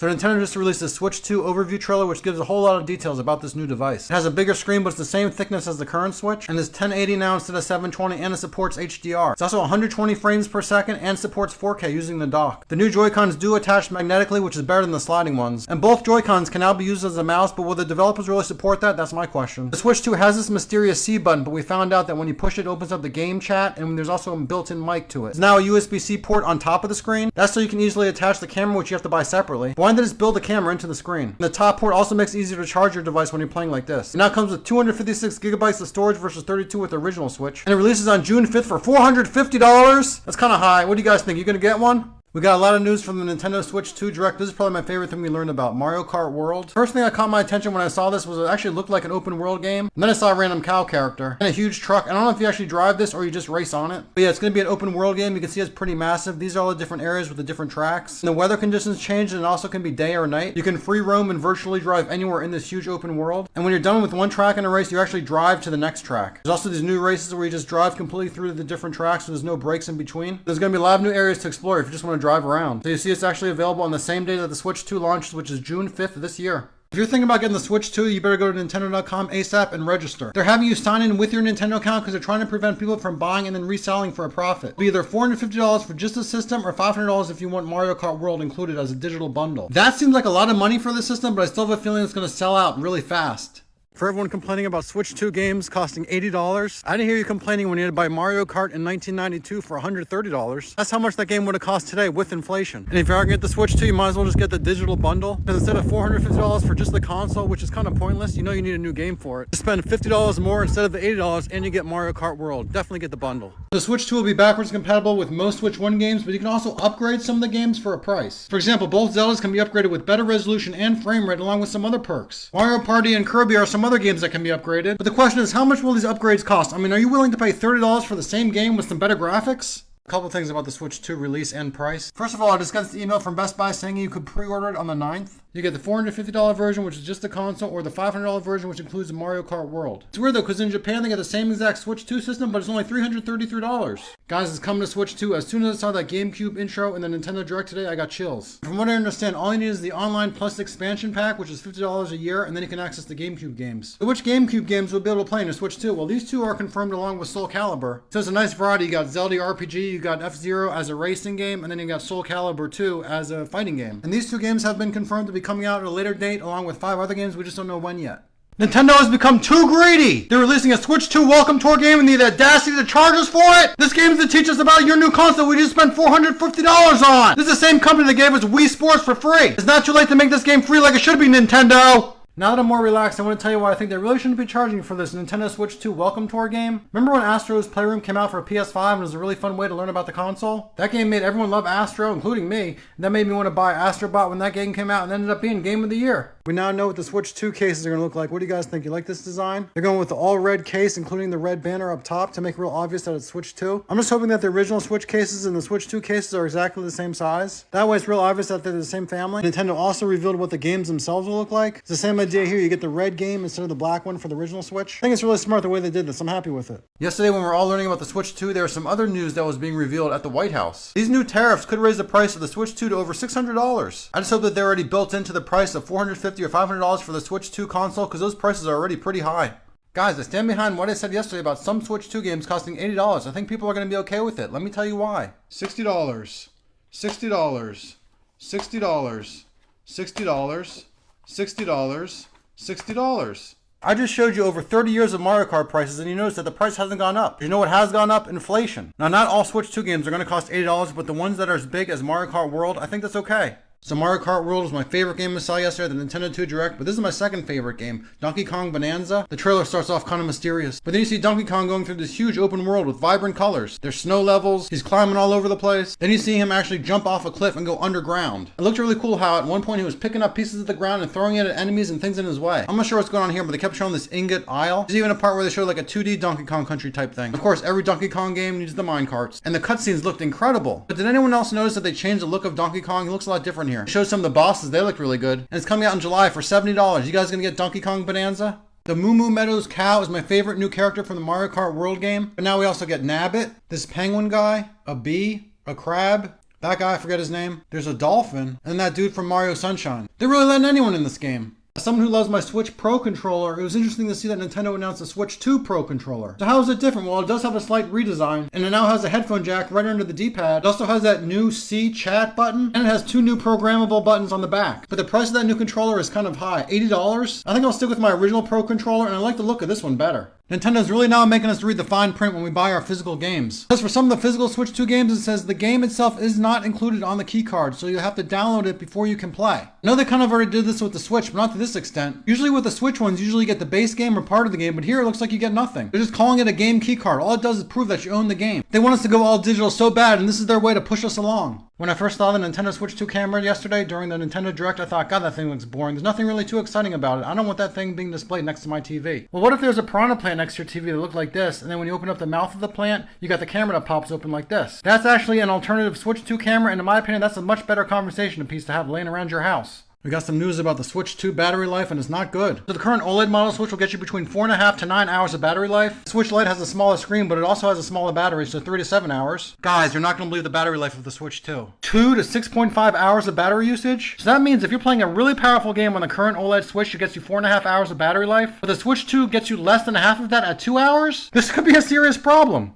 So Nintendo just released a Switch 2 overview trailer which gives a whole lot of details about this new device. It has a bigger screen but it's the same thickness as the current Switch and is 1080 now instead of 720 and it supports HDR. It's also 120 frames per second and supports 4K using the dock. The new Joy-Cons do attach magnetically which is better than the sliding ones. And both Joy-Cons can now be used as a mouse, but will the developers really support that? That's my question. The Switch 2 has this mysterious C button, but we found out that when you push it opens up the game chat and there's also a built-in mic to it. It's now a USB-C port on top of the screen. That's so you can easily attach the camera which you have to buy separately. Why did it just build the camera into the screen? And the top port also makes it easier to charge your device when you're playing like this. It now comes with 256 gigabytes of storage versus 32 with the original Switch. And it releases on June 5th for $450. That's kind of high. What do you guys think? You gonna get one? We got a lot of news from the Nintendo Switch 2 Direct. This is probably my favorite thing we learned about, Mario Kart World. First thing that caught my attention when I saw this was it actually looked like an open world game. And then I saw a random cow character and a huge truck. I don't know if you actually drive this or you just race on it. But yeah, it's going to be an open world game. You can see it's pretty massive. These are all the different areas with the different tracks. And the weather conditions change and it also can be day or night. You can free roam and virtually drive anywhere in this huge open world. And when you're done with one track in a race, you actually drive to the next track. There's also these new races where you just drive completely through the different tracks so there's no breaks in between. There's going to be a lot of new areas to explore if you just want to drive around. So you see it's actually available on the same day that the Switch 2 launches, which is June 5th of this year. If you're thinking about getting the Switch 2, you better go to Nintendo.com ASAP and register. They're having you sign in with your Nintendo account because they're trying to prevent people from buying and then reselling for a profit. It'll be either $450 for just the system or $500 if you want Mario Kart World included as a digital bundle. That seems like a lot of money for the system, but I still have a feeling it's going to sell out really fast. For everyone complaining about Switch 2 games costing $80, I didn't hear you complaining when you had to buy Mario Kart in 1992 for $130. That's how much that game would have cost today with inflation. And if you're going to get the Switch 2, you might as well just get the digital bundle. Because instead of $450 for just the console, which is kind of pointless, you know you need a new game for it. Just spend $50 more instead of the $80 and you get Mario Kart World. Definitely get the bundle. The Switch 2 will be backwards compatible with most Switch 1 games, but you can also upgrade some of the games for a price. For example, both Zeldas can be upgraded with better resolution and frame rate along with some other perks. Mario Party and Kirby are some other games that can be upgraded. But the question is, how much will these upgrades cost? I mean, are you willing to pay $30 for the same game with some better graphics? A couple things about the Switch 2 release and price. First of all, I just got the email from Best Buy saying you could pre-order it on the 9th. You get the $450 version, which is just the console, or the $500 version, which includes the Mario Kart World. It's weird though, because in Japan they got the same exact Switch 2 system, but it's only $333. Guys, it's coming to Switch 2. As soon as I saw that GameCube intro in the Nintendo Direct today, I got chills. From what I understand, all you need is the Online Plus expansion pack, which is $50 a year, and then you can access the GameCube games. So which GameCube games will be able to play in the Switch 2? Well, these two are confirmed along with Soul Calibur. So it's a nice variety. You got Zelda RPG, you got F-Zero as a racing game, and then you got Soul Calibur 2 as a fighting game. And these two games have been confirmed to be coming out at a later date along with 5 other games. We just don't know when yet. Nintendo has become too greedy! They're releasing a Switch 2 Welcome Tour game and the audacity to charge us for it! This game is to teach us about your new console we just spent $450 on! This is the same company that gave us Wii Sports for free! It's not too late to make this game free like it should be, Nintendo! Now that I'm more relaxed, I want to tell you why I think they really shouldn't be charging for this Nintendo Switch 2 Welcome Tour game. Remember when Astro's Playroom came out for a PS5 and it was a really fun way to learn about the console? That game made everyone love Astro, including me, and that made me want to buy Astrobot when that game came out and ended up being Game of the Year. We now know what the Switch 2 cases are going to look like. What do you guys think? You like this design? They're going with the all red case, including the red banner up top to make it real obvious that it's Switch 2. I'm just hoping that the original Switch cases and the Switch 2 cases are exactly the same size. That way it's real obvious that they're the same family. Nintendo also revealed what the games themselves will look like. It's the same idea here. You get the red game instead of the black one for the original Switch. I think it's really smart the way they did this. I'm happy with it. Yesterday when we were all learning about the Switch 2, there was some other news that was being revealed at the White House. These new tariffs could raise the price of the Switch 2 to over $600. I just hope that they're already built into the price of $450 or $500 for the Switch 2 console, because those prices are already pretty high. Guys, I stand behind what I said yesterday about some Switch 2 games costing $80. I think people are going to be okay with it. Let me tell you why. $60, $60, $60, $60, $60, $60. I just showed you over 30 years of Mario Kart prices and you notice that the price hasn't gone up. You know what has gone up? Inflation. Now, not all Switch 2 games are going to cost $80, but the ones that are as big as Mario Kart World, I think that's okay. So Mario Kart World was my favorite game I saw yesterday, the Nintendo 2 Direct, but this is my second favorite game, Donkey Kong Bonanza. The trailer starts off kind of mysterious, but then you see Donkey Kong going through this huge open world with vibrant colors. There's snow levels, he's climbing all over the place. Then you see him actually jump off a cliff and go underground. It looked really cool how at one point he was picking up pieces of the ground and throwing it at enemies and things in his way. I'm not sure what's going on here, but they kept showing this ingot isle. There's even a part where they showed like a 2D Donkey Kong Country type thing. Of course, every Donkey Kong game needs the minecarts, and the cutscenes looked incredible. But did anyone else notice that they changed the look of Donkey Kong? He looks a lot different here. It shows some of the bosses, they look really good. And it's coming out in July for $70. You guys gonna get Donkey Kong Bonanza? The Moo Moo Meadows cow is my favorite new character from the Mario Kart World game. But now we also get Nabbit, this penguin guy, a bee, a crab, That guy, I forget his name. There's a dolphin, and that dude from Mario Sunshine. They're really letting anyone in this game. As someone who loves my Switch Pro controller, it was interesting to see that Nintendo announced a Switch 2 Pro controller. So how is it different? Well, it does have a slight redesign, and it now has a headphone jack right under the D-pad. It also has that new C chat button, and it has 2 new programmable buttons on the back. But the price of that new controller is kind of high, $80. I think I'll stick with my original Pro controller, and I like the look of this one better. Nintendo's really now making us read the fine print when we buy our physical games. Because for some of the physical Switch 2 games, it says the game itself is not included on the key card, so you'll have to download it before you can play. I know they kind of already did this with the Switch, but not to this extent. Usually with the Switch ones, you usually get the base game or part of the game, but here it looks like you get nothing. They're just calling it a game key card. All it does is prove that you own the game. They want us to go all digital so bad, and this is their way to push us along. When I first saw the Nintendo Switch 2 camera yesterday during the Nintendo Direct, I thought, God, that thing looks boring. There's nothing really too exciting about it. I don't want that thing being displayed next to my TV. Well, what if there's a piranha plant next to your TV that looked like this, and then when you open up the mouth of the plant, you got the camera that pops open like this? That's actually an alternative Switch 2 camera, and in my opinion, that's a much better conversation piece to have laying around your house. We got some news about the Switch 2 battery life, and it's not good. So the current OLED model Switch will get you between 4.5 to 9 hours of battery life. The Switch Lite has a smaller screen, but it also has a smaller battery, so 3 to 7 hours. Guys, you're not going to believe the battery life of the Switch 2. 2 to 6.5 hours of battery usage. So that means if you're playing a really powerful game on the current OLED Switch, it gets you 4.5 hours of battery life. But the Switch 2 gets you less than half of that at 2 hours? This could be a serious problem.